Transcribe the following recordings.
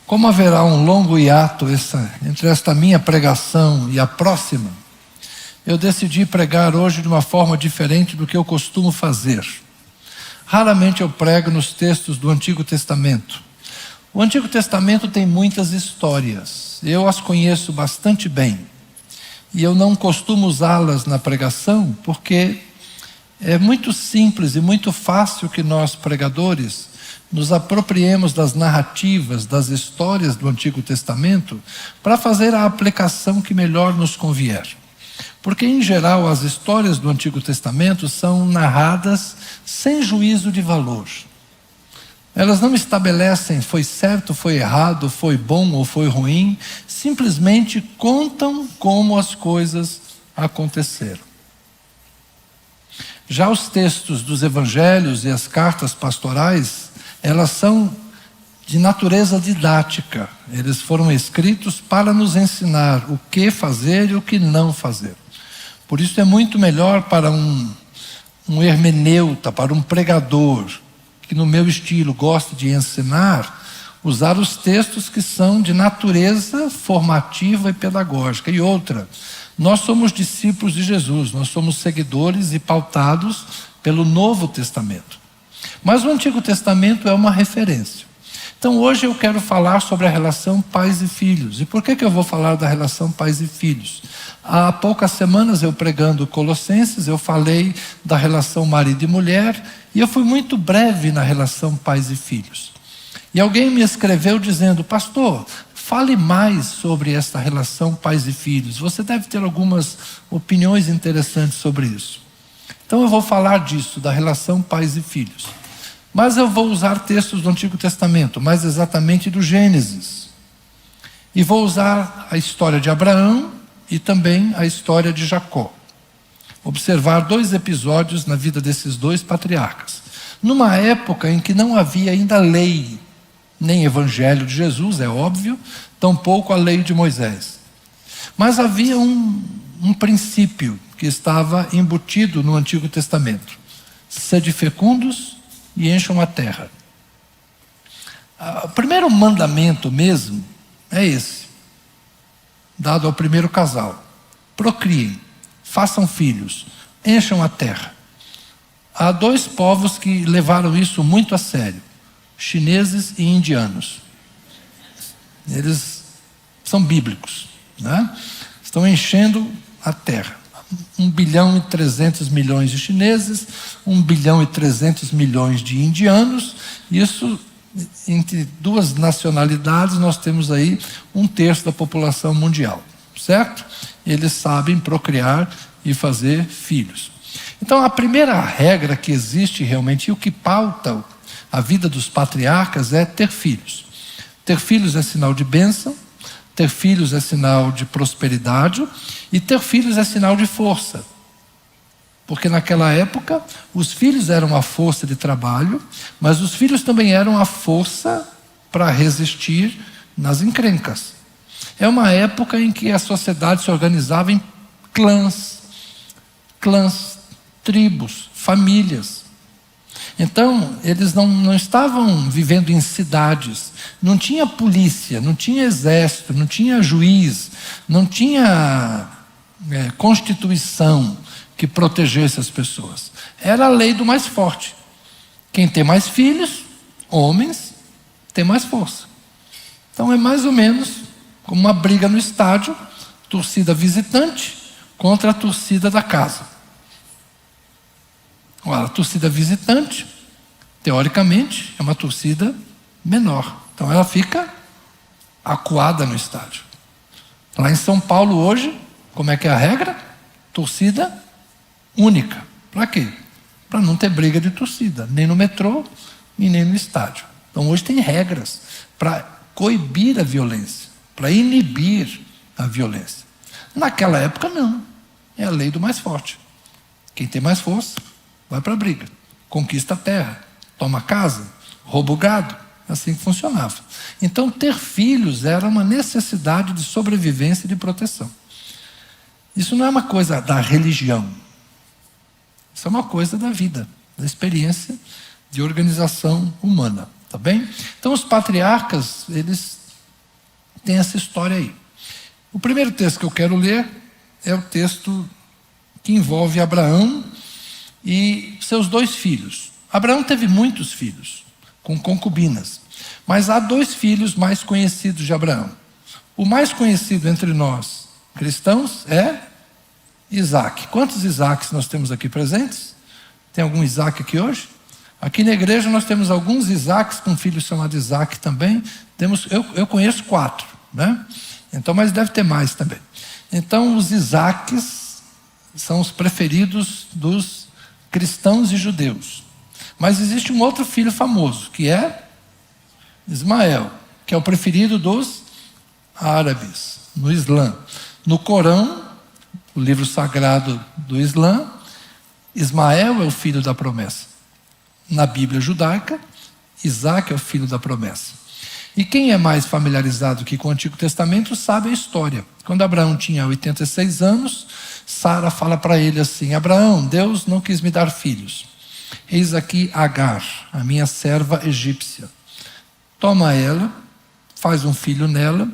Como haverá um longo hiato entre esta minha pregação e a próxima, eu decidi pregar hoje de uma forma diferente do que eu costumo fazer. Raramente eu prego nos textos do Antigo Testamento. O Antigo Testamento tem muitas histórias, eu as conheço bastante bem. E eu não costumo usá-las na pregação, porque é muito simples e muito fácil que nós, pregadores, nos apropriemos das narrativas, das histórias do Antigo Testamento, para fazer a aplicação que melhor nos convier. Porque, em geral, as histórias do Antigo Testamento são narradas sem juízo de valor. Elas não estabelecem foi certo, foi errado, foi bom ou foi ruim, simplesmente contam como as coisas aconteceram. Já os textos dos evangelhos e as cartas pastorais, elas são de natureza didática. Eles foram escritos para nos ensinar o que fazer e o que não fazer. Por isso é muito melhor para um hermeneuta, para um pregador, que no meu estilo gosta de ensinar, usar os textos que são de natureza formativa e pedagógica. E outra, nós somos discípulos de Jesus, nós somos seguidores e pautados pelo Novo Testamento. Mas o Antigo Testamento é uma referência. Então hoje eu quero falar sobre a relação pais e filhos. E por que eu vou falar da relação pais e filhos? Há poucas semanas eu pregando Colossenses, eu falei da relação marido e mulher, e eu fui muito breve na relação pais e filhos. E alguém me escreveu dizendo: pastor, fale mais sobre esta relação pais e filhos. Você deve ter algumas opiniões interessantes sobre isso. Então eu vou falar disso, da relação pais e filhos. Mas eu vou usar textos do Antigo Testamento, mais exatamente do Gênesis. E vou usar a história de Abraão e também a história de Jacó. Observar 2 episódios na vida desses 2 patriarcas. Numa época em que não havia ainda lei, nem evangelho de Jesus, é óbvio, tampouco a lei de Moisés. Mas havia um princípio que estava embutido no Antigo Testamento: sede fecundos e encham a terra. O primeiro mandamento mesmo é esse, dado ao primeiro casal: procriem, façam filhos, encham a terra. Há 2 povos que levaram isso muito a sério: chineses e indianos. Eles são bíblicos, né? Estão enchendo a terra. 1 bilhão e 300 milhões de chineses, 1 bilhão e 300 milhões de indianos. Isso, entre 2 nacionalidades, nós temos aí 1/3 da população mundial, certo? Eles sabem procriar e fazer filhos. Então a primeira regra que existe realmente, e o que pauta a vida dos patriarcas, é ter filhos. Ter filhos é sinal de bênção, ter filhos é sinal de prosperidade, e ter filhos é sinal de força. Porque naquela época, os filhos eram a força de trabalho, mas os filhos também eram a força para resistir nas encrencas. É uma época em que a sociedade se organizava em clãs, tribos, famílias. Então, eles não estavam vivendo em cidades, não tinha polícia, não tinha exército, não tinha juiz, não tinha constituição que protegesse as pessoas. Era a lei do mais forte. Quem tem mais filhos, homens, tem mais força. Então é mais ou menos como uma briga no estádio, torcida visitante contra a torcida da casa. Ora, a torcida visitante, teoricamente, é uma torcida menor. Então ela fica acuada no estádio. Lá em São Paulo hoje, como é que é a regra? Torcida única. Para quê? Para não ter briga de torcida, nem no metrô e nem no estádio. Então hoje tem regras para coibir a violência, para inibir a violência. Naquela época não. É a lei do mais forte. Quem tem mais força vai para a briga, conquista a terra, toma casa, rouba o gado. Assim que funcionava. Então ter filhos era uma necessidade de sobrevivência e de proteção. Isso não é uma coisa da religião. Isso é uma coisa da vida, da experiência de organização humana. Tá bem? Então os patriarcas, eles tem essa história aí. O primeiro texto que eu quero ler é o texto que envolve Abraão e seus 2 filhos. Abraão teve muitos filhos, com concubinas, mas há 2 filhos mais conhecidos de Abraão. O mais conhecido entre nós, cristãos, é Isaac. Quantos Isaques nós temos aqui presentes? Tem algum Isaac aqui hoje? Aqui na igreja nós temos alguns Isaques com filhos chamados Isaac também. Eu conheço 4, né? Então, mas deve ter mais também. Então, os Isaques são os preferidos dos cristãos e judeus. Mas existe um outro filho famoso, que é Ismael, que é o preferido dos árabes, no Islã. No Corão, o livro sagrado do Islã, Ismael é o filho da promessa. Na Bíblia judaica, Isaac é o filho da promessa. E quem é mais familiarizado aqui com o Antigo Testamento sabe a história. Quando Abraão tinha 86 anos, Sara fala para ele assim: Abraão, Deus não quis me dar filhos. Eis aqui Agar, a minha serva egípcia. Toma ela, faz um filho nela,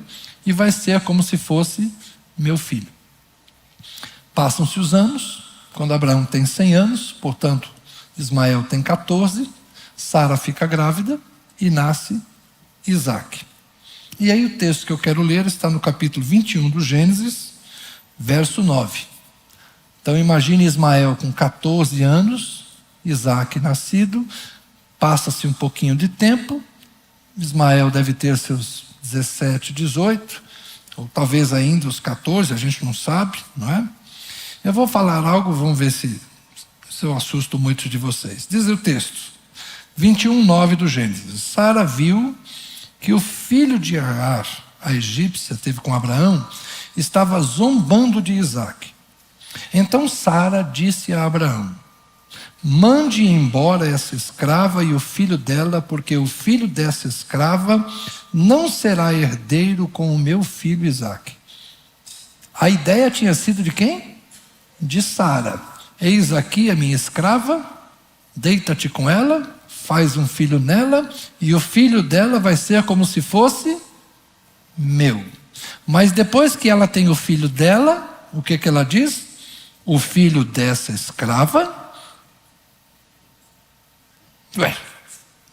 e vai ser como se fosse meu filho. Passam-se os anos, quando Abraão tem 100 anos, portanto, Ismael tem 14, Sara fica grávida e nasce Isaac. E aí o texto que eu quero ler está no capítulo 21 do Gênesis, verso 9. Então imagine Ismael com 14 anos, Isaac nascido, passa-se um pouquinho de tempo, Ismael deve ter seus 17, 18, ou talvez ainda os 14, a gente não sabe, não é? Eu vou falar algo, vamos ver se eu assusto muitos de vocês. Diz o texto, 21, 9 do Gênesis. Sara viu que o filho de Agar, a egípcia, teve com Abraão, estava zombando de Isaac. Então Sara disse a Abraão: mande embora essa escrava e o filho dela, porque o filho dessa escrava não será herdeiro com o meu filho Isaac. A ideia tinha sido de quem? De Sara. Eis aqui a minha escrava, deita-te com ela, faz um filho nela, e o filho dela vai ser como se fosse meu. Mas depois que ela tem o filho dela, o que ela diz? O filho dessa escrava,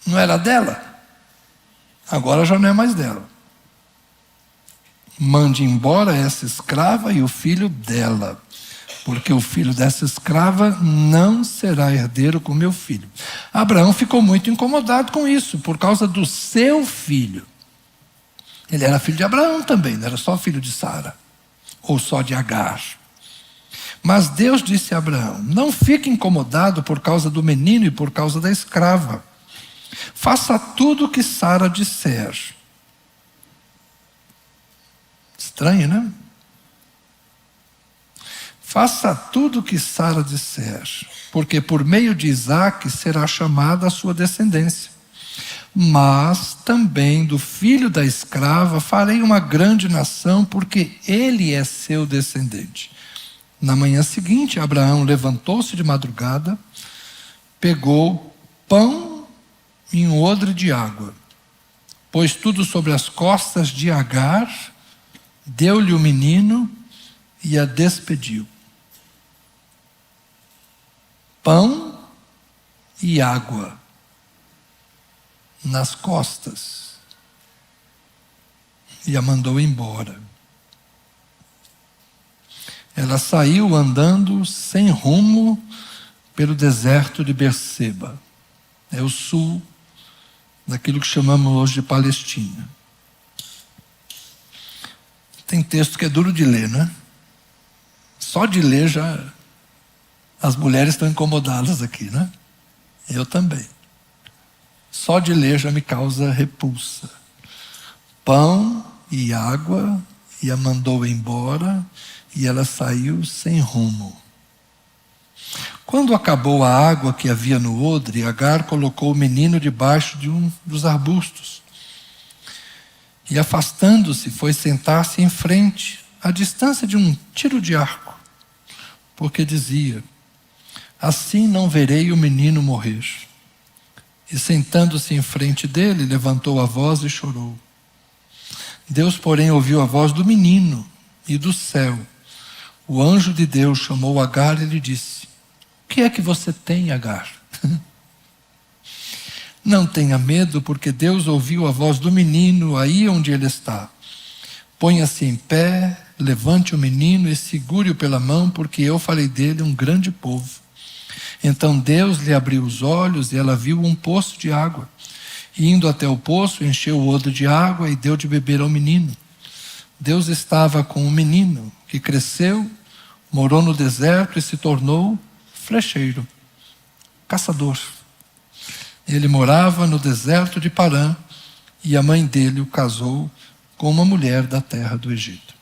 não era dela? Agora já não é mais dela. Mande embora essa escrava e o filho dela, porque o filho dessa escrava não será herdeiro com meu filho. Abraão ficou muito incomodado com isso, por causa do seu filho. Ele era filho de Abraão também, não era só filho de Sara, ou só de Agar. Mas Deus disse a Abraão: não fique incomodado por causa do menino e por causa da escrava. Faça tudo o que Sara disser. Estranho, né? Faça tudo o que Sara disser, porque por meio de Isaque será chamada a sua descendência. Mas também do filho da escrava farei uma grande nação, porque ele é seu descendente. Na manhã seguinte, Abraão levantou-se de madrugada, pegou pão e um odre de água, pôs tudo sobre as costas de Agar, deu-lhe o menino e a despediu. Pão e água nas costas, e a mandou embora. Ela saiu andando sem rumo pelo deserto de Berseba. É o sul daquilo que chamamos hoje de Palestina. Tem texto que é duro de ler, né? Só de ler já as mulheres estão incomodadas aqui, né? Eu também. Só de ler já me causa repulsa. Pão e água, e a mandou embora, e ela saiu sem rumo. Quando acabou a água que havia no odre, Agar colocou o menino debaixo de um dos arbustos. E afastando-se, foi sentar-se em frente, à distância de um tiro de arco, porque dizia: assim não verei o menino morrer. E sentando-se em frente dele, levantou a voz e chorou. Deus, porém, ouviu a voz do menino, e do céu o anjo de Deus chamou Agar e lhe disse: o que é que você tem, Agar? Não tenha medo, porque Deus ouviu a voz do menino aí onde ele está. Ponha-se em pé, levante o menino e segure-o pela mão, porque eu farei dele um grande povo. Então Deus lhe abriu os olhos e ela viu um poço de água. E indo até o poço, encheu o odre de água e deu de beber ao menino. Deus estava com o menino, que cresceu, morou no deserto e se tornou flecheiro, caçador. Ele morava no deserto de Parã, e a mãe dele o casou com uma mulher da terra do Egito.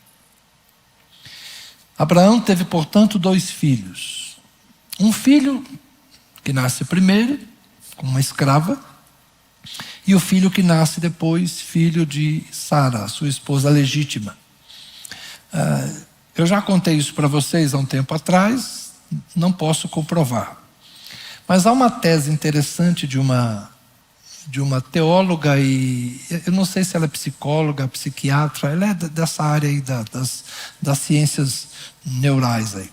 Abraão teve, portanto, 2 filhos. Um filho que nasce primeiro, com uma escrava, e o filho que nasce depois, filho de Sara, sua esposa legítima. Eu já contei isso para vocês há um tempo atrás, não posso comprovar. Mas há uma tese interessante de uma teóloga, e eu não sei se ela é psicóloga, psiquiatra, ela é dessa área aí das ciências neurais aí.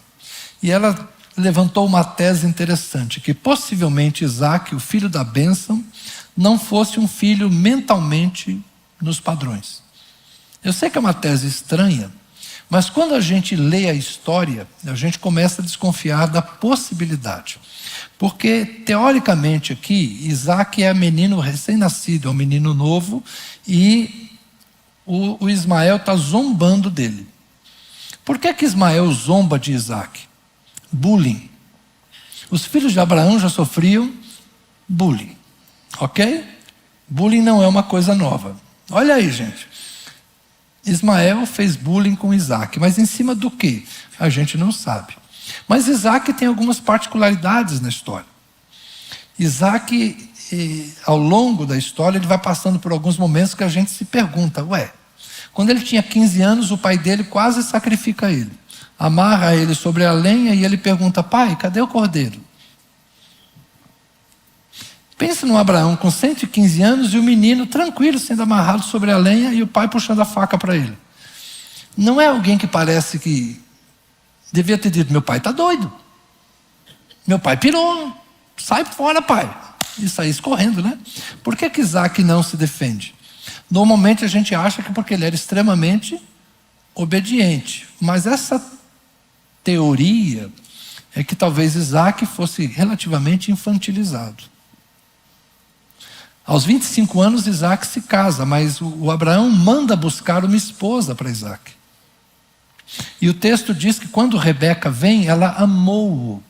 E ela levantou uma tese interessante, que possivelmente Isaac, o filho da bênção, não fosse um filho mentalmente nos padrões. Eu sei que é uma tese estranha, mas quando a gente lê a história, a gente começa a desconfiar da possibilidade. Porque, teoricamente aqui, Isaac é menino recém-nascido, é um menino novo, e o Ismael está zombando dele. Por que Ismael zomba de Isaac? Bullying. Os filhos de Abraão já sofriam bullying, ok? Bullying não é uma coisa nova. Olha aí, gente. Ismael fez bullying com Isaac, mas em cima do quê? A gente não sabe. Mas Isaac tem algumas particularidades na história. Isaac, ao longo da história, ele vai passando por alguns momentos que a gente se pergunta, quando ele tinha 15 anos, o pai dele quase sacrifica ele. Amarra ele sobre a lenha e ele pergunta, pai, cadê o cordeiro? Pense no Abraão com 115 anos e o menino tranquilo sendo amarrado sobre a lenha e o pai puxando a faca para ele. Não é alguém que parece que devia ter dito, meu pai está doido. Meu pai pirou. Sai fora, pai. E sair correndo, né? Por que Isaac não se defende? Normalmente a gente acha que porque ele era extremamente obediente. Mas essa teoria é que talvez Isaac fosse relativamente infantilizado. Aos 25 anos Isaac se casa, mas o Abraão manda buscar uma esposa para Isaac. E o texto diz que quando Rebeca vem, ela amou-o. O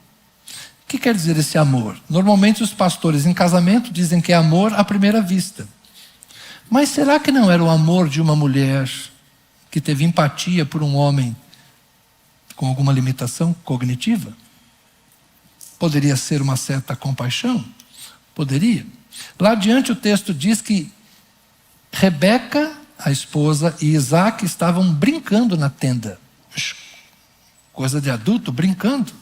que quer dizer esse amor? Normalmente os pastores em casamento dizem que é amor à primeira vista. Mas será que não era o amor de uma mulher que teve empatia por um homem com alguma limitação cognitiva? Poderia ser uma certa compaixão? Poderia. Lá adiante o texto diz que Rebeca, a esposa, e Isaac estavam brincando na tenda. Coisa de adulto, brincando.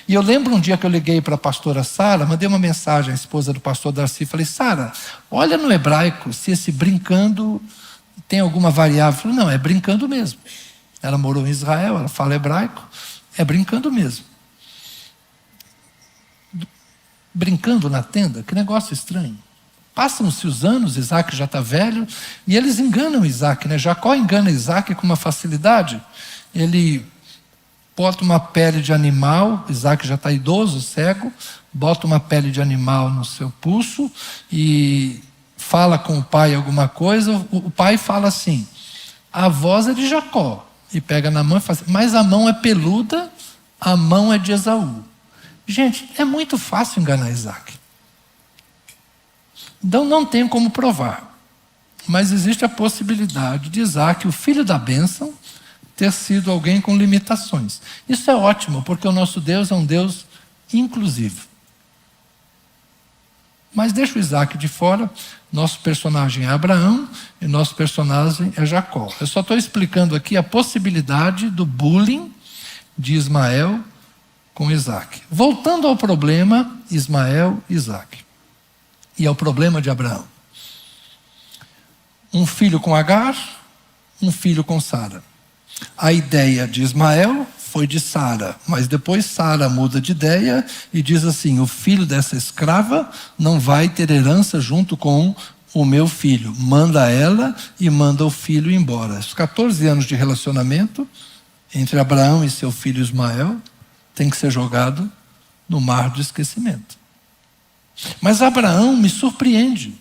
E eu lembro um dia que eu liguei para a pastora Sara, mandei uma mensagem à esposa do pastor Darcy, falei, Sara, olha no hebraico se esse brincando tem alguma variável. Falei, não, é brincando mesmo. Ela morou em Israel, ela fala hebraico, é brincando mesmo. Brincando na tenda, que negócio estranho. Passam-se os anos, Isaac já está velho, e eles enganam Isaac, né? Jacó engana Isaac com uma facilidade. Ele bota uma pele de animal, Isaac já está idoso, cego, bota uma pele de animal no seu pulso e fala com o pai alguma coisa. O pai fala assim, a voz é de Jacó, e pega na mão e fala assim, mas a mão é peluda, a mão é de Esaú. Gente, é muito fácil enganar Isaac. Então não tem como provar. Mas existe a possibilidade de Isaac, o filho da bênção, ter sido alguém com limitações. Isso é ótimo, porque o nosso Deus é um Deus inclusivo. Mas deixa o Isaac de fora, nosso personagem é Abraão e nosso personagem é Jacó. Eu só estou explicando aqui a possibilidade do bullying de Ismael com Isaac. Voltando ao problema, Ismael e Isaac. E ao problema de Abraão. Um filho com Agar, um filho com Sara. A ideia de Ismael foi de Sara, mas depois Sara muda de ideia e diz assim: o filho dessa escrava não vai ter herança junto com o meu filho. Manda ela e manda o filho embora. Os 14 anos de relacionamento entre Abraão e seu filho Ismael tem que ser jogado no mar do esquecimento. Mas Abraão me surpreende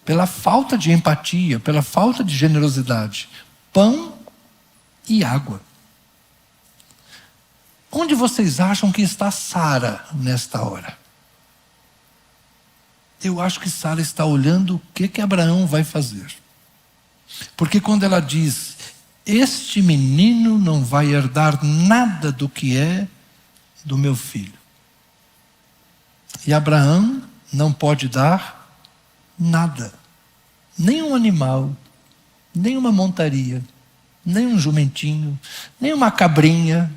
pela falta de empatia, pela falta de generosidade. Pão e água. Onde vocês acham que está Sara nesta hora? Eu acho que Sara está olhando o que Abraão vai fazer. Porque quando ela diz: este menino não vai herdar nada do que é do meu filho. E Abraão não pode dar nada. Nem um animal, nem uma montaria, nem um jumentinho, nem uma cabrinha,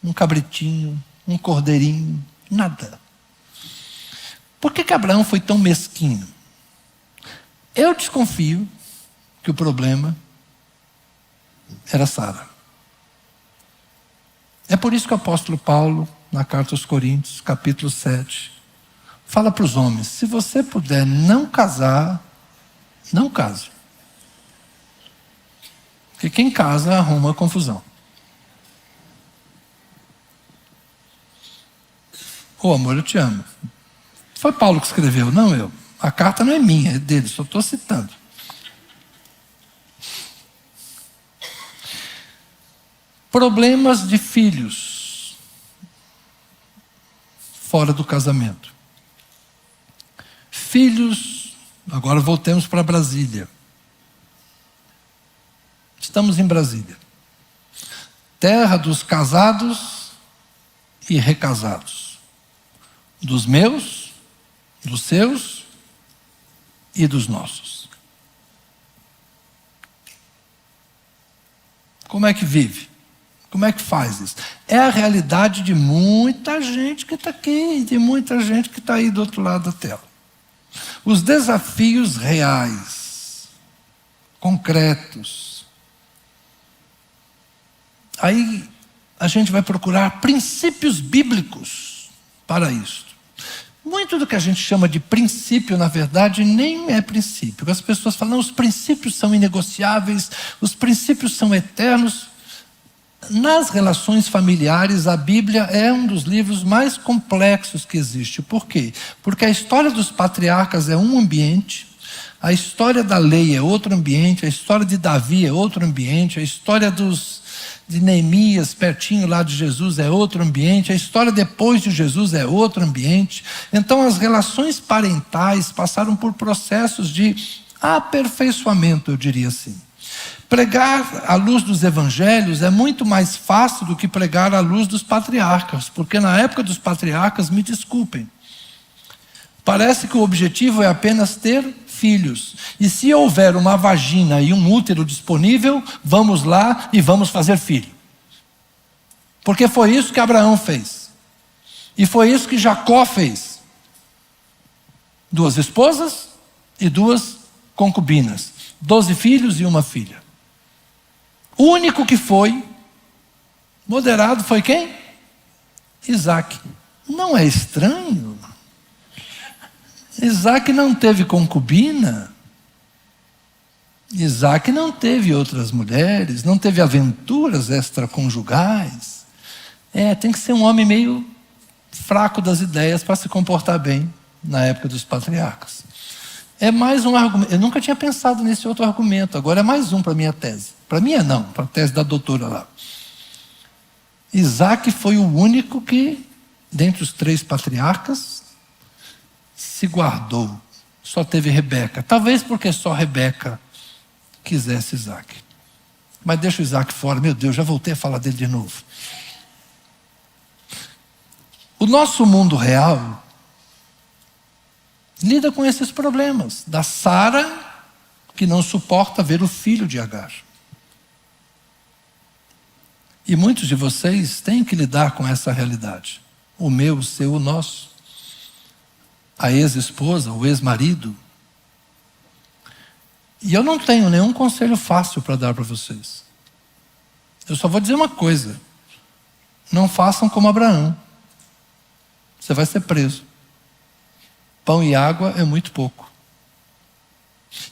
um cabritinho, um cordeirinho, nada. Por que Abraão foi tão mesquinho? Eu desconfio que o problema era Sara. É por isso que o apóstolo Paulo, na carta aos Coríntios, capítulo 7, fala para os homens: se você puder não casar, não case. Porque quem casa arruma confusão. Ô amor, eu te amo. Foi Paulo que escreveu, não eu. A carta não é minha, é dele, só estou citando. Problemas de filhos fora do casamento. Filhos, agora voltemos para Brasília. Estamos em Brasília. Terra dos casados e recasados. Dos meus, dos seus e dos nossos. Como é que vive? Como é que faz isso? É a realidade de muita gente que está aqui, de muita gente que está aí do outro lado da tela. Os desafios reais, concretos. Aí a gente vai procurar princípios bíblicos para isso. Muito do que a gente chama de princípio, na verdade, nem é princípio. As pessoas falam: não, os princípios são inegociáveis, os princípios são eternos. Nas relações familiares, a Bíblia é um dos livros mais complexos que existe. Por quê? Porque a história dos patriarcas é um ambiente, a história da lei é outro ambiente, a história de Davi é outro ambiente, a história de Neemias, pertinho lá de Jesus, é outro ambiente, a história depois de Jesus é outro ambiente. Então as relações parentais passaram por processos de aperfeiçoamento, eu diria assim. Pregar à luz dos evangelhos é muito mais fácil do que pregar à luz dos patriarcas, porque na época dos patriarcas, me desculpem, parece que o objetivo é apenas ter filhos. E se houver uma vagina e um útero disponível, vamos lá e vamos fazer filho. Porque foi isso que Abraão fez. E foi isso que Jacó fez. 2 esposas e 2 concubinas. 12 filhos e 1 filha. O único que foi moderado foi quem? Isaac. Não é estranho? Isaac não teve concubina. Isaac não teve outras mulheres, não teve aventuras extraconjugais. Tem que ser um homem meio fraco das ideias para se comportar bem na época dos patriarcas. É mais um argumento. Eu nunca tinha pensado nesse outro argumento. Agora é mais um para a minha tese. Para a minha não, para a tese da doutora lá. Isaac foi o único que, dentre os 3 patriarcas, se guardou. Só teve Rebeca. Talvez porque só Rebeca quisesse Isaac. Mas deixa o Isaac fora. Meu Deus, já voltei a falar dele de novo. O nosso mundo real lida com esses problemas. Da Sara, que não suporta ver o filho de Agar. E muitos de vocês têm que lidar com essa realidade. O meu, o seu, o nosso. A ex-esposa, o ex-marido. E eu não tenho nenhum conselho fácil para dar para vocês. Eu só vou dizer uma coisa: não façam como Abraão. Você vai ser preso. Pão e água é muito pouco.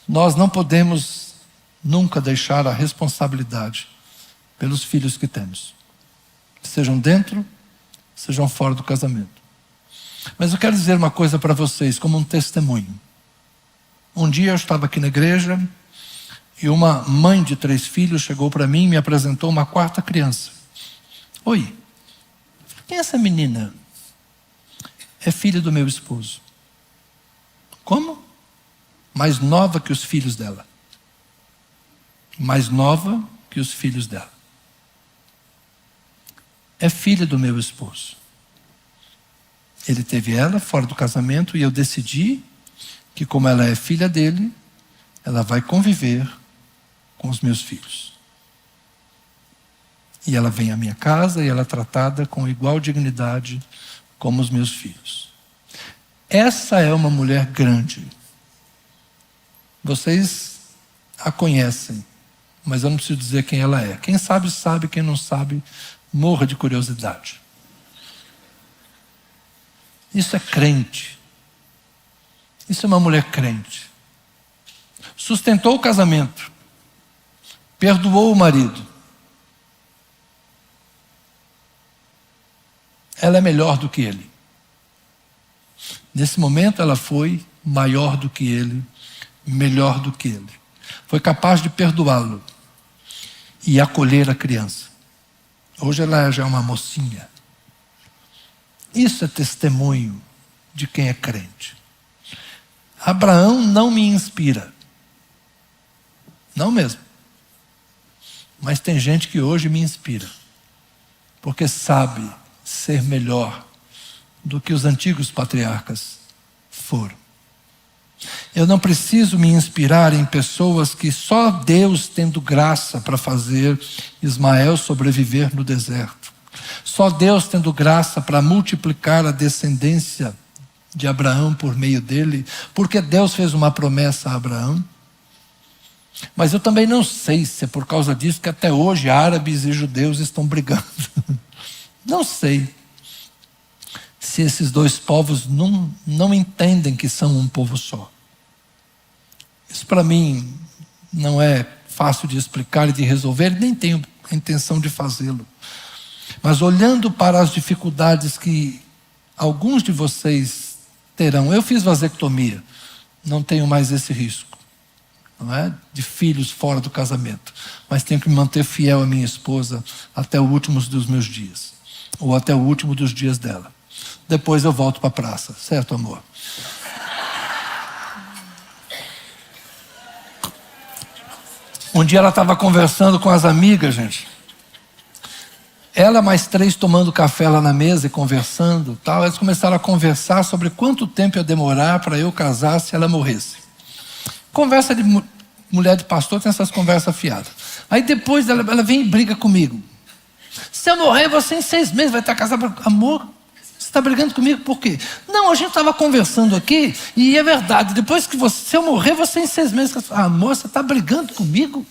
Nós não podemos nunca deixar a responsabilidade pelos filhos que temos, sejam dentro, sejam fora do casamento. Mas eu quero dizer uma coisa para vocês, como um testemunho. Um dia eu estava aqui na igreja e uma mãe de 3 filhos chegou para mim e me apresentou uma 4ª criança. Oi, quem é essa menina? É filha do meu esposo. Como? Mais nova que os filhos dela. Mais nova que os filhos dela. É filha do meu esposo. Ele teve ela fora do casamento e eu decidi que, como ela é filha dele, ela vai conviver com os meus filhos. E ela vem à minha casa e ela é tratada com igual dignidade como os meus filhos. Essa é uma mulher grande. Vocês a conhecem, mas eu não preciso dizer quem ela é. Quem sabe, sabe. Quem não sabe, morra de curiosidade. Isso é crente. Isso é uma mulher crente. Sustentou o casamento. Perdoou o marido. Ela é melhor do que ele. Nesse momento ela foi maior do que ele, melhor do que ele. Foi capaz de perdoá-lo e acolher a criança. Hoje ela já é uma mocinha. Isso é testemunho de quem é crente. Abraão não me inspira. Não mesmo. Mas tem gente que hoje me inspira. Porque sabe ser melhor do que os antigos patriarcas foram. Eu não preciso me inspirar em pessoas que só Deus tendo graça para fazer Ismael sobreviver no deserto. Só Deus tendo graça para multiplicar a descendência de Abraão por meio dele, porque Deus fez uma promessa a Abraão. Mas eu também não sei se é por causa disso que até hoje árabes e judeus estão brigando. Não sei se esses 2 povos não entendem que são um povo só. Isso para mim não é fácil de explicar e de resolver, nem tenho a intenção de fazê-lo. Mas olhando para as dificuldades que alguns de vocês terão, eu fiz vasectomia, não tenho mais esse risco, não é? De filhos fora do casamento, mas tenho que me manter fiel à minha esposa até o último dos meus dias, ou até o último dos dias dela. Depois eu volto para a praça, certo, amor? Um dia ela estava conversando com as amigas, gente. Ela mais 3 tomando café lá na mesa e conversando, tal. Eles começaram a conversar sobre quanto tempo ia demorar para eu casar se ela morresse. Conversa de mulher de pastor tem essas conversas fiadas. Aí depois ela vem e briga comigo. Se eu morrer, você em 6 meses vai estar casado. Amor, você está brigando comigo por quê? Não, a gente estava conversando aqui e é verdade. Depois que se eu morrer, você em 6 meses. Amor, você está brigando comigo?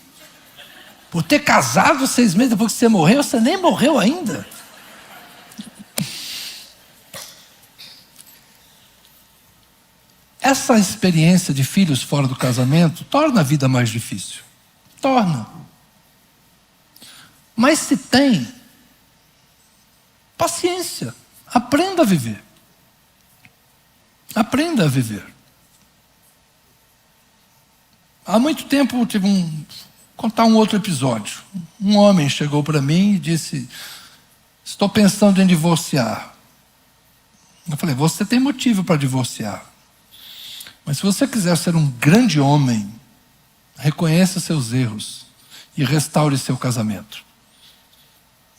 Por ter casado 6 meses depois que você morreu, você nem morreu ainda. Essa experiência de filhos fora do casamento torna a vida mais difícil. Torna. Mas se tem, paciência. Aprenda a viver. Aprenda a viver. Há muito tempo eu tive contar um outro episódio. Um homem chegou para mim e disse: estou pensando em divorciar. Eu falei: você tem motivo para divorciar. Mas se você quiser ser um grande homem, reconheça seus erros e restaure seu casamento.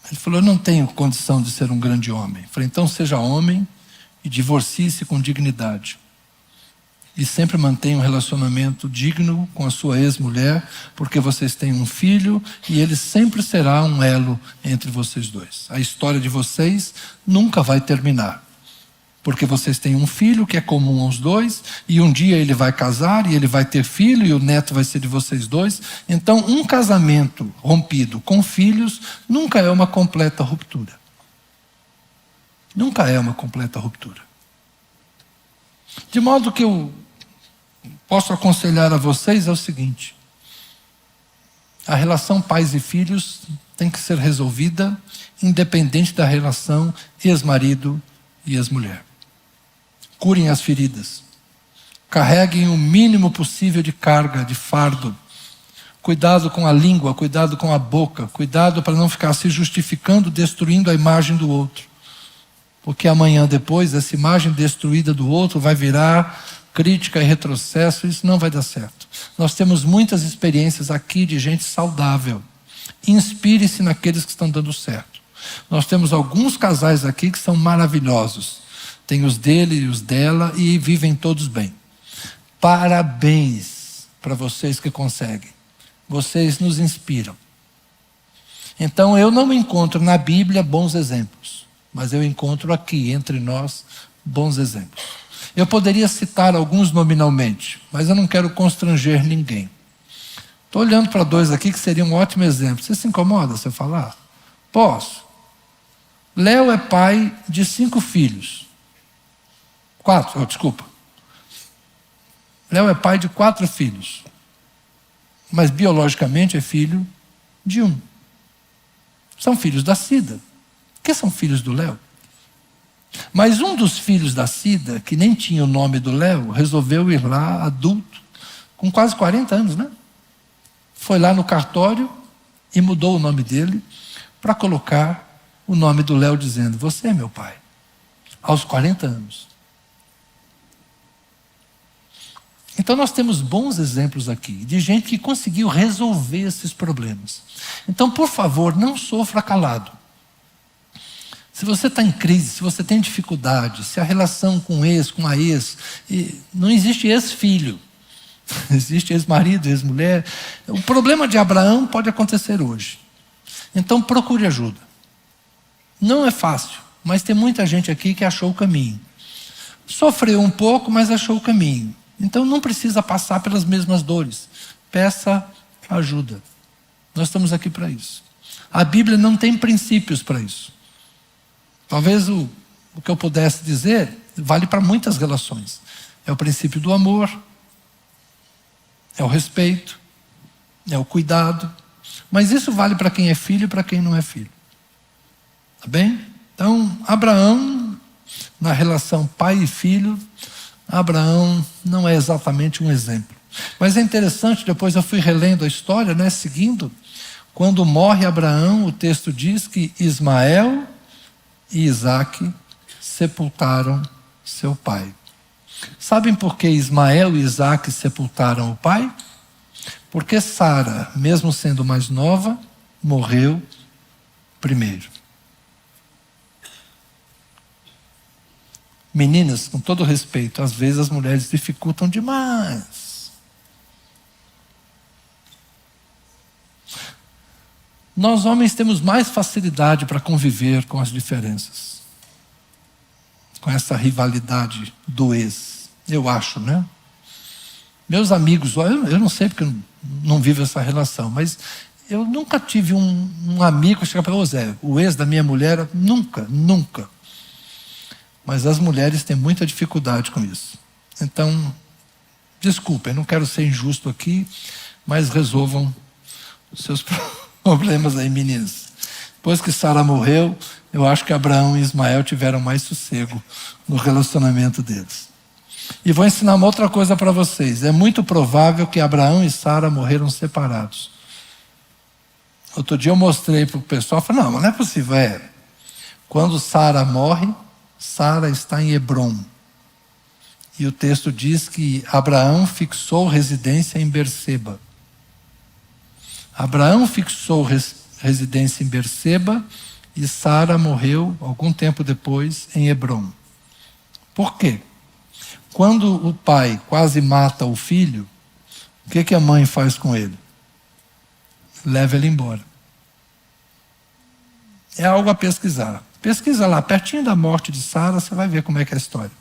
Ele falou: eu não tenho condição de ser um grande homem. Eu falei: então seja homem e divorcie-se com dignidade. E sempre mantenha um relacionamento digno com a sua ex-mulher, porque vocês têm um filho e ele sempre será um elo entre vocês dois. A história de vocês nunca vai terminar. Porque vocês têm um filho que é comum aos dois, e um dia ele vai casar, e ele vai ter filho, e o neto vai ser de vocês dois. Então, um casamento rompido com filhos nunca é uma completa ruptura. Nunca é uma completa ruptura. De modo que eu posso aconselhar a vocês é o seguinte: a relação pais e filhos tem que ser resolvida independente da relação ex-marido e ex-mulher. Curem as feridas. Carreguem o mínimo possível de carga, de fardo. Cuidado com a língua, cuidado com a boca, cuidado para não ficar se justificando, destruindo a imagem do outro. Porque amanhã depois, essa imagem destruída do outro vai virar crítica e retrocesso, isso não vai dar certo. Nós temos muitas experiências aqui de gente saudável. Inspire-se naqueles que estão dando certo. Nós temos alguns casais aqui que são maravilhosos. Tem os dele e os dela e vivem todos bem. Parabéns para vocês que conseguem. Vocês nos inspiram. Então eu não encontro na Bíblia bons exemplos, mas eu encontro aqui, entre nós, bons exemplos. Eu poderia citar alguns nominalmente, mas eu não quero constranger ninguém. Estou olhando para dois aqui que seriam um ótimo exemplo. Você se incomoda se eu falar? Posso. Léo é pai de 5 filhos. 4, desculpa. Léo é pai de 4 filhos. Mas biologicamente é filho de 1. São filhos da Cida, que são filhos do Léo. Mas um dos filhos da Cida, que nem tinha o nome do Léo, resolveu ir lá adulto, com quase 40 anos, né? Foi lá no cartório e mudou o nome dele para colocar o nome do Léo, dizendo: você é meu pai, aos 40 anos. Então nós temos bons exemplos aqui, de gente que conseguiu resolver esses problemas. Então, por favor, não sofra calado. Se você está em crise, se você tem dificuldade, se a relação com o ex, com a ex, não existe ex-filho, existe ex-marido, ex-mulher. O problema de Abraão pode acontecer hoje. Então procure ajuda. Não é fácil, mas tem muita gente aqui que achou o caminho. Sofreu um pouco, mas achou o caminho. Então não precisa passar pelas mesmas dores. Peça ajuda. Nós estamos aqui para isso. A Bíblia não tem princípios para isso. Talvez o que eu pudesse dizer vale para muitas relações. É o princípio do amor, é o respeito, é o cuidado. Mas isso vale para quem é filho e para quem não é filho. Tá bem? Então, Abraão, na relação pai e filho, Abraão não é exatamente um exemplo. Mas é interessante, depois eu fui relendo a história, né, seguindo. Quando morre Abraão, o texto diz que Ismael e Isaque sepultaram seu pai. Sabem por que Ismael e Isaque sepultaram o pai? Porque Sara, mesmo sendo mais nova, morreu primeiro. Meninas, com todo respeito, às vezes as mulheres dificultam demais. Nós homens temos mais facilidade para conviver com as diferenças, com essa rivalidade do ex, eu acho, né? Meus amigos, eu não sei porque eu não vivo essa relação, mas eu nunca tive um amigo que chega para ô Zé, o ex da minha mulher, nunca. Mas as mulheres têm muita dificuldade com isso. Então, desculpem, não quero ser injusto aqui, mas resolvam os seus problemas aí, meninas. Depois que Sara morreu, eu acho que Abraão e Ismael tiveram mais sossego no relacionamento deles. E vou ensinar uma outra coisa para vocês. É muito provável que Abraão e Sara morreram separados. Outro dia eu mostrei para o pessoal, falei, não, mas não é possível. Quando Sara morre, Sara está em Hebrom. E o texto diz que Abraão fixou residência em Berseba. Abraão fixou residência em Berseba e Sara morreu algum tempo depois em Hebrom. Por quê? Quando o pai quase mata o filho, o que a mãe faz com ele? Leva ele embora. É algo a pesquisar. Pesquisa lá, pertinho da morte de Sara, você vai ver como é que é a história.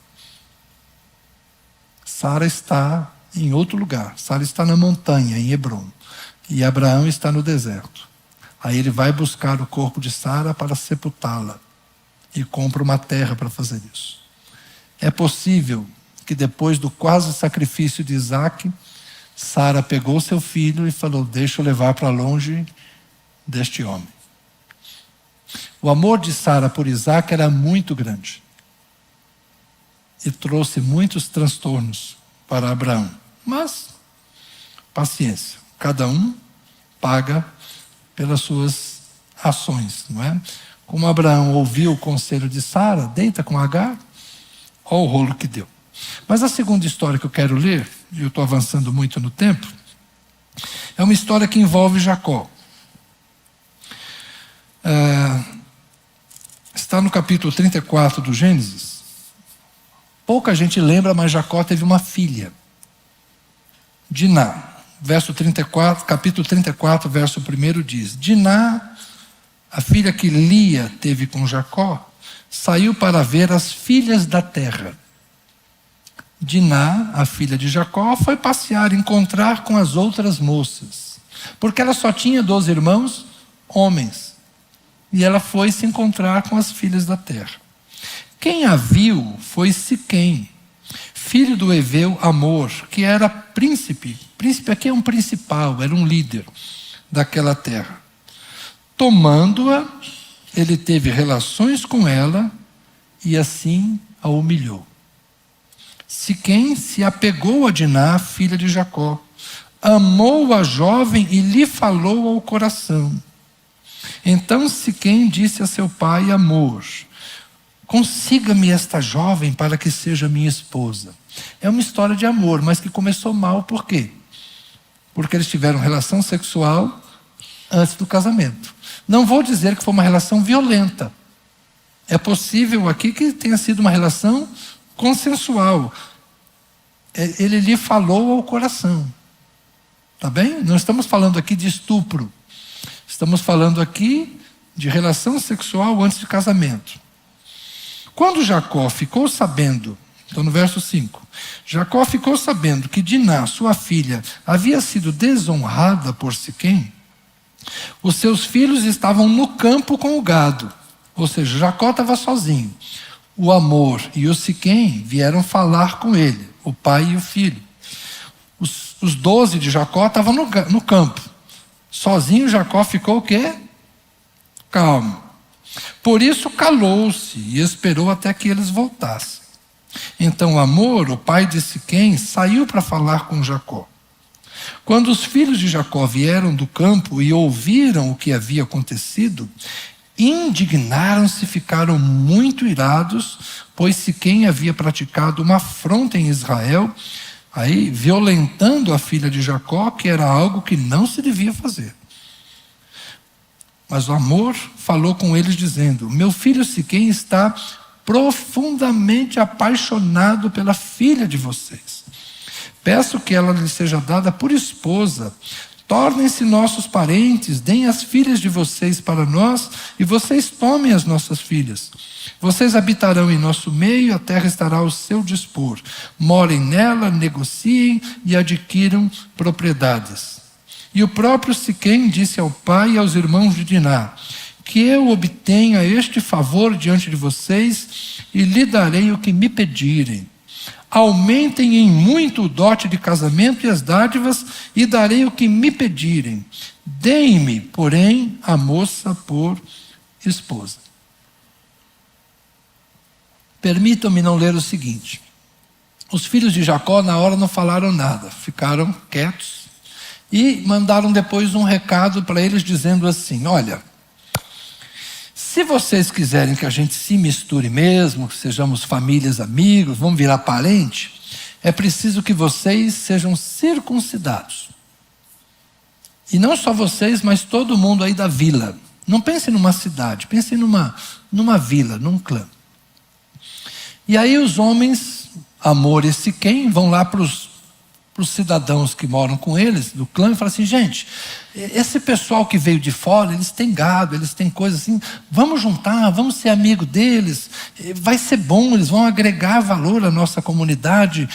Sara está em outro lugar. Sara está na montanha, em Hebrom. E Abraão está no deserto. Aí ele vai buscar o corpo de Sara para sepultá-la. E compra uma terra para fazer isso. É possível que depois do quase sacrifício de Isaac, Sara pegou seu filho e falou: deixa eu levar para longe deste homem. O amor de Sara por Isaac era muito grande. E trouxe muitos transtornos para Abraão. Mas, paciência. Cada um paga pelas suas ações, não é? Como Abraão ouviu o conselho de Sara, deita com Agar, olha o rolo que deu. Mas a segunda história que eu quero ler, e eu estou avançando muito no tempo, é uma história que envolve Jacó. Está no capítulo 34 do Gênesis. Pouca gente lembra, mas Jacó teve uma filha, Diná. Verso 34, capítulo 34, verso 1 diz: Diná, a filha que Lia teve com Jacó, saiu para ver as filhas da terra. Diná, a filha de Jacó, foi passear, encontrar com as outras moças, porque ela só tinha 12 irmãos, homens, e ela foi se encontrar com as filhas da terra. Quem a viu foi Siquém, filho do heveu Amor, que era príncipe. Príncipe aqui é um principal, era um líder daquela terra. Tomando-a, ele teve relações com ela e assim a humilhou. Siquém se apegou a Diná, filha de Jacó, amou a jovem e lhe falou ao coração. Então Siquém disse a seu pai Amor: consiga-me esta jovem para que seja minha esposa. É uma história de amor, mas que começou mal. Por quê? Porque eles tiveram relação sexual antes do casamento. Não vou dizer que foi uma relação violenta. É possível aqui que tenha sido uma relação consensual. Ele lhe falou ao coração. Tá bem? Não estamos falando aqui de estupro. Estamos falando aqui de relação sexual antes de casamento. Quando Jacó ficou sabendo, estou no verso 5, Jacó ficou sabendo que Diná, sua filha, havia sido desonrada por Siquém, os seus filhos estavam no campo com o gado, ou seja, Jacó estava sozinho. O Amor e o Siquém vieram falar com ele, o pai e o filho. Os 12 de Jacó estavam no campo. Sozinho Jacó ficou o quê? Calmo. Por isso calou-se e esperou até que eles voltassem. Então Amor, o pai de Siquém, saiu para falar com Jacó. Quando os filhos de Jacó vieram do campo e ouviram o que havia acontecido, indignaram-se e ficaram muito irados, pois Siquém havia praticado uma afronta em Israel, aí violentando a filha de Jacó, que era algo que não se devia fazer. Mas o Amor falou com eles dizendo: meu filho Siquém está profundamente apaixonado pela filha de vocês. Peço que ela lhe seja dada por esposa. Tornem-se nossos parentes, deem as filhas de vocês para nós, e vocês tomem as nossas filhas. Vocês habitarão em nosso meio, a terra estará ao seu dispor. Morem nela, negociem e adquiram propriedades. E o próprio Siquém disse ao pai e aos irmãos de Diná: que eu obtenha este favor diante de vocês e lhe darei o que me pedirem. Aumentem em muito o dote de casamento e as dádivas, e darei o que me pedirem. Deem-me, porém, a moça por esposa. Permitam-me não ler o seguinte. Os filhos de Jacó na hora não falaram nada, ficaram quietos e mandaram depois um recado para eles dizendo assim: olha, se vocês quiserem que a gente se misture mesmo, que sejamos famílias, amigos, vamos virar parente, é preciso que vocês sejam circuncidados. E não só vocês, mas todo mundo aí da vila. Não pensem numa cidade, pensem numa vila, num clã. E aí os homens, Amor e Siquém, vão lá para os para os cidadãos que moram com eles, do clã, e fala assim: gente, esse pessoal que veio de fora, eles têm gado, eles têm coisas assim, vamos juntar, vamos ser amigo deles, vai ser bom, eles vão agregar valor à nossa comunidade,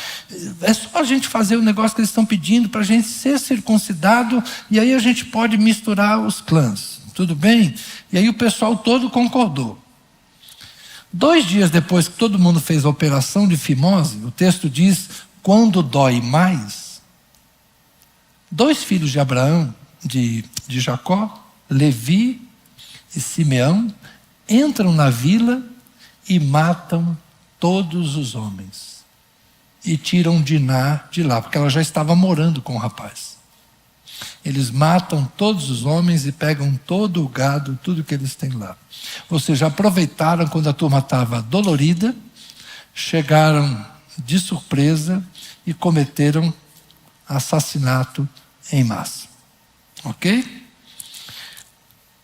é só a gente fazer o negócio que eles estão pedindo para a gente ser circuncidado, e aí a gente pode misturar os clãs, tudo bem? E aí o pessoal todo concordou. 2 dias depois que todo mundo fez a operação de fimose, o texto diz: quando dói mais, 2 filhos de Abraão, de Jacó, Levi e Simeão, entram na vila e matam todos os homens. E tiram Diná de lá, porque ela já estava morando com o rapaz. Eles matam todos os homens e pegam todo o gado, tudo que eles têm lá. Ou seja, aproveitaram quando a turma estava dolorida, chegaram de surpresa e cometeram assassinato em massa. Ok?